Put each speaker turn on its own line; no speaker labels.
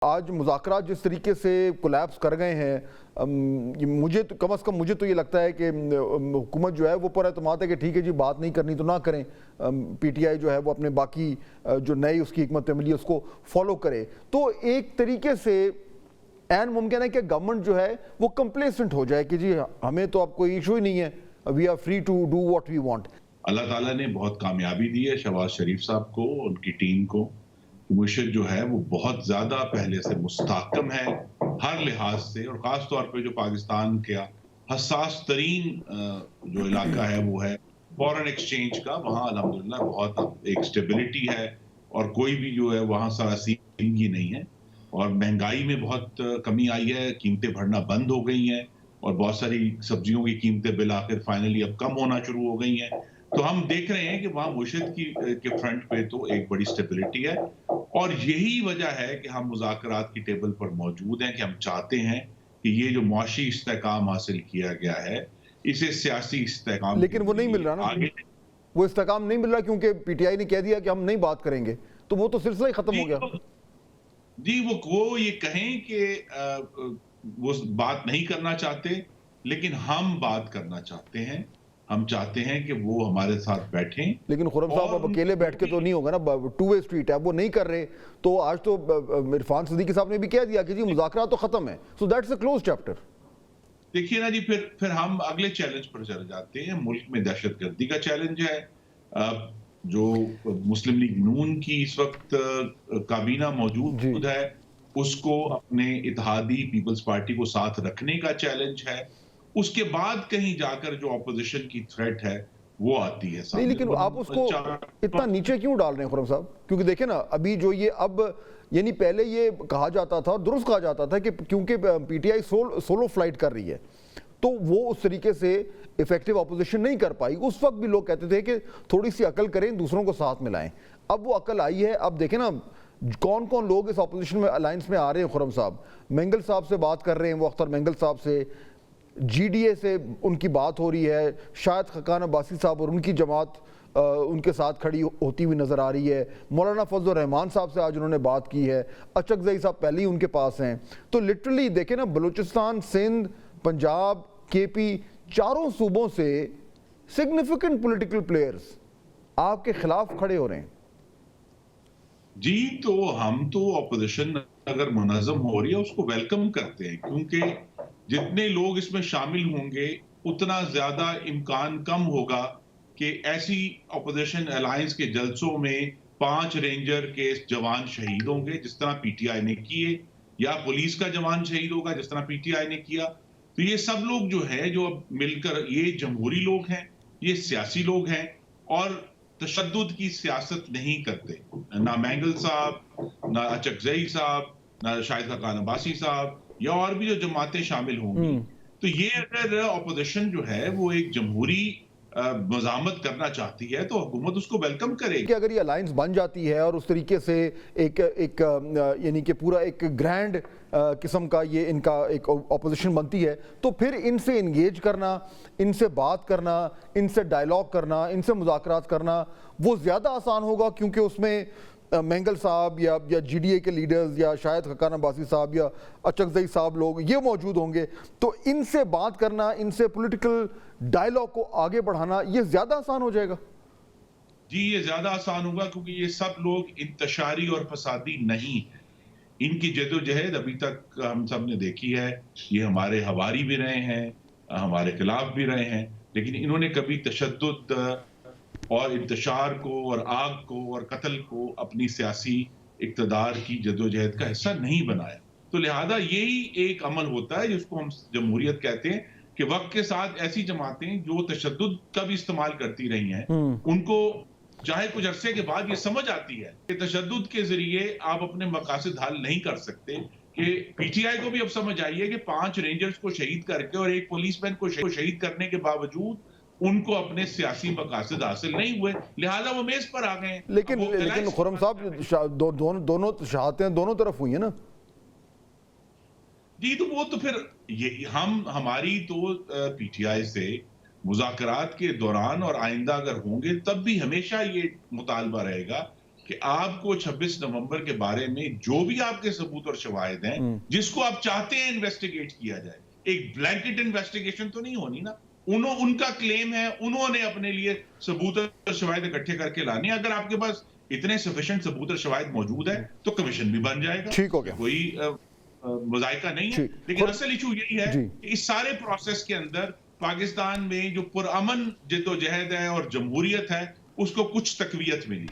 आज मुज़ाकरात जिस तरीके से कोलैप्स कर गए हैं, मुझे तो कम से कम मुझे तो ये लगता है कि हुकूमत जो है वो पर एतमाद है कि ठीक है जी, बात नहीं करनी तो ना करें। पीटीआई जो है वो अपने बाकी जो नई उसकी हिकमत अमली है उसको फॉलो करे। तो एक तरीके से ऐन मुमकिन है कि गवर्नमेंट जो है वो कंप्लेसेंट हो जाए कि जी हमें तो अब कोई इशू ही नहीं है, we are free to do what we want.
Allah ताला ने बहुत कामयाबी दी है शहबाज शरीफ साहब को, उनकी टीम को। मुर्शिद जो है वो बहुत ज्यादा पहले से मुस्तहकम है हर लिहाज से, और खास तौर पे जो पाकिस्तान का हसास तरीन जो इलाका है वो है फॉरेन एक्सचेंज का। वहाँ अल्हम्दुलिल्लाह बहुत एक स्टेबिलिटी है और कोई भी जो है वहाँ सरासीनगी नहीं है, और महंगाई में बहुत कमी आई है, कीमतें बढ़ना बंद हो गई हैं और बहुत सारी सब्जियों की कीमतें बिल आखिर फाइनली अब कम होना शुरू हो गई हैं। तो हम देख रहे हैं कि वहाँ मुर्शिद के फ्रंट पे तो एक बड़ी स्टेबिलिटी है, और यही वजह है कि हम मुज़ाकरात की टेबल पर मौजूद हैं कि हम चाहते हैं कि ये जो मुआशी इस्तेहकाम हासिल किया गया है इसे सियासी इस्तेहकाम,
लेकिन वो नहीं मिल रहा ना,
आगे
वो इस्तेहकाम नहीं मिल रहा क्योंकि पीटीआई ने कह दिया कि हम नहीं बात करेंगे, तो वो तो सिलसिला ही खत्म हो गया।
जी वो ये कहें कि वो बात नहीं करना चाहते, लेकिन हम बात करना चाहते हैं। हम चाहते हैं कि वो हमारे साथ बैठें।
लेकिन खुर्रम साहब अब अकेले बैठ के तो नहीं होगा ना, टू वे स्ट्रीट है, वो नहीं कर रहे। तो आज तो इरफान सिद्दीकी साहब ने भी कह दिया कि जी मुज़ाकरात तो खत्म है, so that's a close chapter.
देखिए ना जी, फिर हम अगले चैलेंज पर चले जाते हैं। मुल्क में दहशतगर्दी का चैलेंज है। जो मुस्लिम लीग नून की इस वक्त काबीना मौजूद है, उसको अपने इत्तेहादी पीपल्स पार्टी को साथ रखने का चैलेंज है। उसके बाद कहीं जाकर जो ऑपोजिशन की थ्रेट है वो आती है
नहीं, लेकिन आप उसको इतना नीचे क्यों डाल रहे हैं खुर्रम साहब? क्योंकि देखें ना, अभी जो ये अब यानी पहले ये कहा जाता था, दुरुस्त कहा जाता था कि क्योंकि पीटीआई सोलो फ्लाइट कर रही है तो वो उस तरीके से इफेक्टिव अपोजिशन नहीं कर पाई। उस वक्त भी लोग कहते थे कि थोड़ी सी अकल करें, दूसरों को साथ मिलाएं। अब वो अकल आई है। अब देखें ना कौन कौन लोग इस अपोजिशन में अलायंस में आ रहे हैं। खुर्रम साहब मेंगल साहब से बात कर रहे हैं, वो अख्तर मेंगल साहब से, जीडीए से उनकी बात हो रही है, शायद खकान अब्बासी साहब और उनकी जमात उनके साथ खड़ी होती हुई नज़र आ रही है। मौलाना फजल रहमान साहब से आज उन्होंने बात की है, अचकज़ई साहब पहले ही उनके पास हैं। तो लिटरली देखें ना, बलूचिस्तान, सिंध, पंजाब, केपी, चारों सूबों से सिग्निफिकेंट पॉलिटिकल प्लेयर्स आपके खिलाफ खड़े हो रहे हैं।
जी, तो हम तो ऑपोजिशन अगर मुनज़्ज़म हो रही है उसको वेलकम करते हैं, क्योंकि जितने लोग इसमें शामिल होंगे उतना ज्यादा इम्कान कम होगा कि ऐसी ऑपोजिशन अलायंस के जलसों में 5 रेंजर के जवान शहीद होंगे जिस तरह पीटीआई ने किए, या पुलिस का जवान शहीद होगा जिस तरह पीटीआई ने किया। तो ये सब लोग जो है जो अब मिलकर, ये जमहूरी लोग हैं, ये सियासी लोग हैं और तशद्दुद की सियासत नहीं करते। ना मेंगल साहब, ना अचकज़ई साहब, ना शाहिद खकान अब्बासी साहब, या और भी जो जमातें शामिल होंगी। तो ये अगर ऑपोजिशन जो है वो एक जमहूरी मज़ामत करना चाहती है तो हुकूमत उसको वेलकम करेगी।
कि अगर ये अलायंस बन जाती है और उस तरीके से एक यानी कि पूरा एक ग्रैंड किस्म का ये इनका एक ऑपोजिशन बनती है, तो फिर इनसे इंगेज करना, इनसे बात करना, इनसे डायलॉग करना, इनसे मुज़ाकरात करना वो ज़्यादा आसान होगा, क्योंकि उसमें मेंगल साहब या जीडीए के लीडर्स या शायद खकान अब्बासी साहब या अचकज़ई साहब लोग ये मौजूद होंगे। तो इनसे बात करना, इनसे पॉलिटिकल डायलॉग को आगे बढ़ाना ये ज़्यादा आसान हो जाएगा।
जी, ये ज़्यादा आसान होगा क्योंकि ये सब लोग इंतशारी और फसादी नहीं है। इनकी जदोजहद अभी तक हम सब ने देखी है। ये हमारे हवारी भी रहे हैं, हमारे खिलाफ भी रहे हैं, लेकिन इन्होंने कभी तशद्दुद और इंतशार को और आग को और कत्ल को अपनी सियासी इक़्तिदार की जदोजहद का हिस्सा नहीं बनाया। तो लिहाजा यही एक अमल होता है जिसको हम जमहूरियत कहते हैं, कि वक्त के साथ ऐसी जमातें जो तशद्दुद का भी इस्तेमाल करती रही हैं, उनको चाहे कुछ अरसे के बाद ये समझ आती है कि तशद्दुद के जरिए आप अपने मकासद हल नहीं कर सकते। कि पीटीआई को भी अब समझ आई है कि 5 रेंजर्स को शहीद करके और एक पुलिसमैन को शहीद करने के बावजूद उनको अपने सियासी मकासद हासिल नहीं हुए, लिहाजा वो मेज पर आ गए।
लेकिन खुर्रम साहब दोनों शहादतें दोनों तरफ हुई है ना।
जी, तो वो तो फिर ये हमारी तो पीटीआई से मुज़ाकरात के दौरान और आइंदा अगर होंगे तब भी हमेशा ये मुतालबा रहेगा कि आपको 26 नवंबर के बारे में जो भी आपके सबूत और शवाहिद हैं, जिसको आप चाहते हैं इन्वेस्टिगेट किया जाए, एक ब्लैंकेट इन्वेस्टिगेशन तो नहीं होनी ना। उनका क्लेम है, उन्होंने अपने लिए सबूत और शवाहिद इकट्ठे करके लाने। अगर आपके पास इतने सफिशिएंट सबूत और शवाहिद मौजूद है तो कमीशन भी बन जाएगा,
ठीक हो गया,
कोई मुज़ायका नहीं है। लेकिन असल इशू यही है कि इस सारे प्रोसेस के अंदर पाकिस्तान में जो पुरअमन जद्दोजहद है और जमहूरियत है, उसको कुछ तकवीयत मिली।